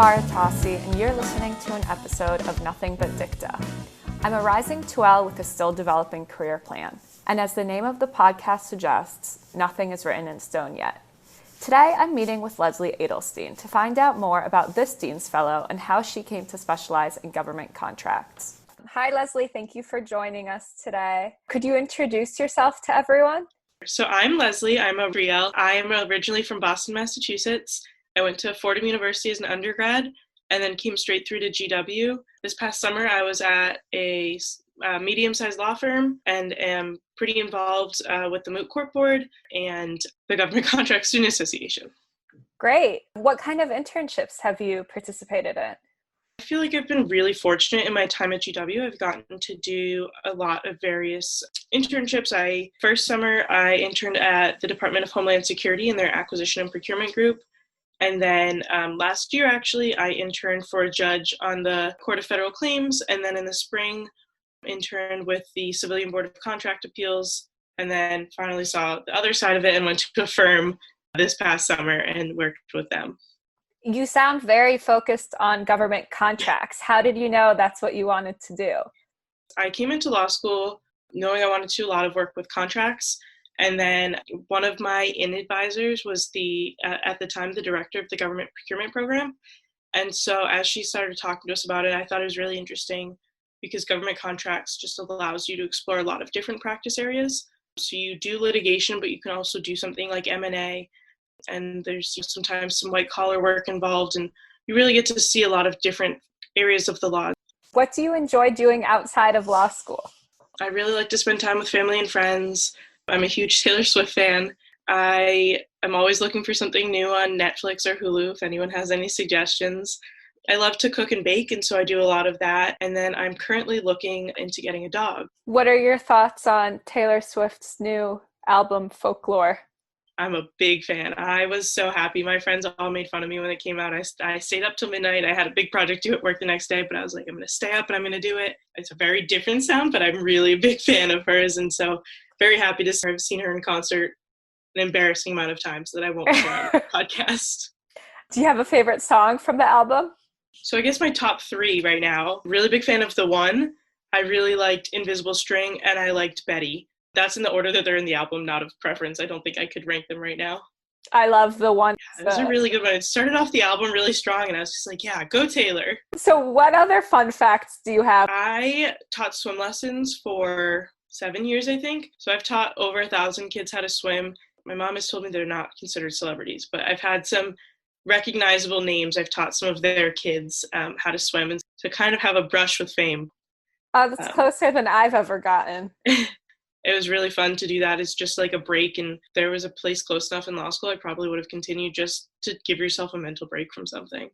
Sahar Atassi, and you're listening to an episode of Nothing But Dicta. I'm a rising 2L with a still developing career plan, and as the name of the podcast suggests, nothing is written in stone yet. Today, I'm meeting with Leslie Edelstein to find out more about this Dean's Fellow and how she came to specialize in government contracts. Hi, Leslie. Thank you for joining us today. Could you introduce yourself to everyone? So I'm Leslie. I'm a Brielle. I'm originally from Boston, Massachusetts. I went to Fordham University as an undergrad and then came straight through to GW. This past summer, I was at a medium-sized law firm and am pretty involved with the Moot Court Board and the Government Contract Student Association. Great. What kind of internships have you participated in? I feel like I've been really fortunate in my time at GW. I've gotten to do a lot of various internships. First summer, I interned at the Department of Homeland Security in their acquisition and procurement group. And then last year, actually, I interned for a judge on the Court of Federal Claims. And then in the spring, interned with the Civilian Board of Contract Appeals. And then finally saw the other side of it and went to a firm this past summer and worked with them. You sound very focused on government contracts. How did you know that's what you wanted to do? I came into law school knowing I wanted to do a lot of work with contracts. And then one of my advisors was at the time, the director of the government procurement program. And so as she started talking to us about it, I thought it was really interesting because government contracts just allows you to explore a lot of different practice areas. So you do litigation, but you can also do something like M&A. And there's sometimes some white collar work involved. And you really get to see a lot of different areas of the law. What do you enjoy doing outside of law school? I really like to spend time with family and friends. I'm a huge Taylor Swift fan. I am always looking for something new on Netflix or Hulu if anyone has any suggestions. I love to cook and bake, and so I do a lot of that. And then I'm currently looking into getting a dog. What are your thoughts on Taylor Swift's new album, Folklore? I'm a big fan. I was so happy. My friends all made fun of me when it came out. I stayed up till midnight. I had a big project due at work the next day, but I was like, I'm going to stay up and I'm going to do it. It's a very different sound, but I'm really a big fan of hers. And so very happy to have seen her in concert an embarrassing amount of times that I won't share on the podcast. Do you have a favorite song from the album? So I guess my top three right now, really big fan of The One. I really liked Invisible String and I liked Betty. That's in the order that they're in the album, not of preference. I don't think I could rank them right now. I love The One. Yeah, it was a really good one. It started off the album really strong and I was just like, yeah, go Taylor. So what other fun facts do you have? I taught swim lessons for 7 years, I think. So I've taught over 1,000 kids how to swim. My mom has told me they're not considered celebrities, but I've had some recognizable names. I've taught some of their kids how to swim and to kind of have a brush with fame. That's closer than I've ever gotten. It was really fun to do that. It's just like a break, and if there was a place close enough in law school, I probably would have continued just to give yourself a mental break from something.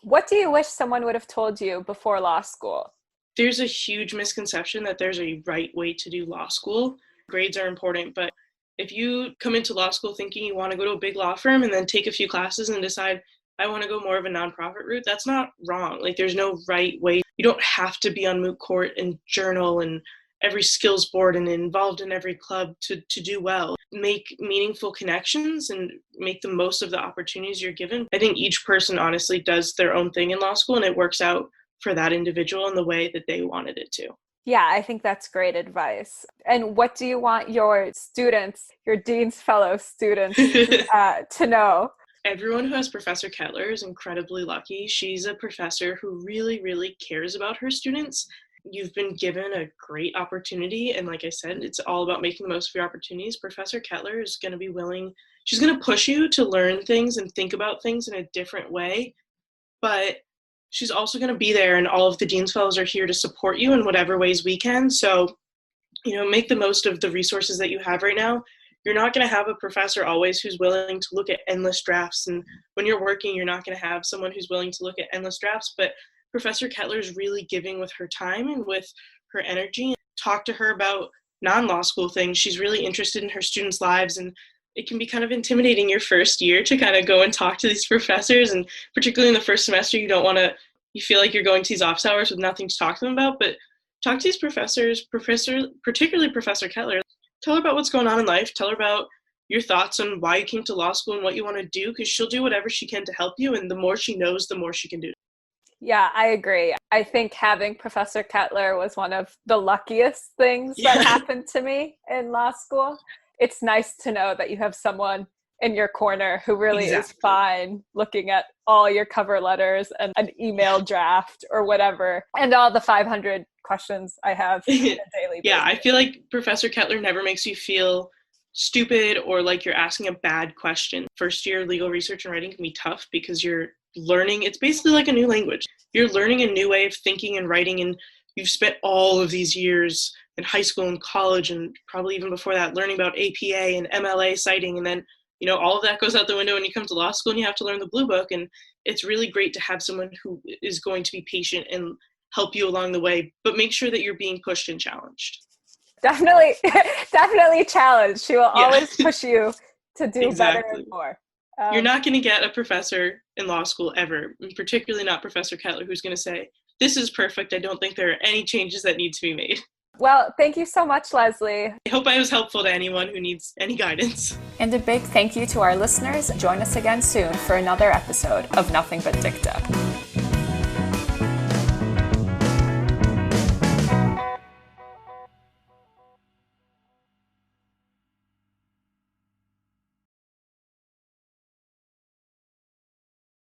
What do you wish someone would have told you before law school? There's a huge misconception that there's a right way to do law school. Grades are important, but if you come into law school thinking you want to go to a big law firm and then take a few classes and decide, I want to go more of a nonprofit route, that's not wrong. Like, there's no right way. You don't have to be on Moot Court and journal and every skills board and involved in every club to do well. Make meaningful connections and make the most of the opportunities you're given. I think each person honestly does their own thing in law school and it works out for that individual in the way that they wanted it to. Yeah, I think that's great advice. And what do you want your students, your Dean's Fellow students, to know? Everyone who has Professor Kettler is incredibly lucky. She's a professor who really, really cares about her students. You've been given a great opportunity. And like I said, it's all about making the most of your opportunities. Professor Kettler is going to be willing. She's going to push you to learn things and think about things in a different way. But she's also going to be there, and all of the Dean's Fellows are here to support you in whatever ways we can. So, make the most of the resources that you have right now. You're not going to have a professor always who's willing to look at endless drafts. And when you're working, you're not going to have someone who's willing to look at endless drafts. But Professor Kettler is really giving with her time and with her energy. Talk to her about non-law school things. She's really interested in her students' lives, and it can be kind of intimidating your first year to kind of go and talk to these professors. And particularly in the first semester, you feel like you're going to these office hours with nothing to talk to them about. But talk to these professors, particularly Professor Kettler. Tell her about what's going on in life. Tell her about your thoughts on why you came to law school and what you want to do, because she'll do whatever she can to help you. And the more she knows, the more she can do. Yeah, I agree. I think having Professor Kettler was one of the luckiest things that happened to me in law school. It's nice to know that you have someone in your corner who really is fine looking at all your cover letters and an email draft or whatever, and all the 500 questions I have on a daily basis. Yeah, I feel like Professor Kettler never makes you feel stupid or like you're asking a bad question. First year legal research and writing can be tough because you're learning. It's basically like a new language. You're learning a new way of thinking and writing, and you've spent all of these years in high school and college and probably even before that learning about APA and MLA citing, and then all of that goes out the window when you come to law school and you have to learn the blue book. And it's really great to have someone who is going to be patient and help you along the way, but make sure that you're being pushed and challenged. Definitely challenged. She will always push you to do better and more. You're not going to get a professor in law school ever, particularly not Professor Kettler, who's going to say, this is perfect. I don't think there are any changes that need to be made. Well, thank you so much, Leslie. I hope I was helpful to anyone who needs any guidance. And a big thank you to our listeners. Join us again soon for another episode of Nothing But Dicta.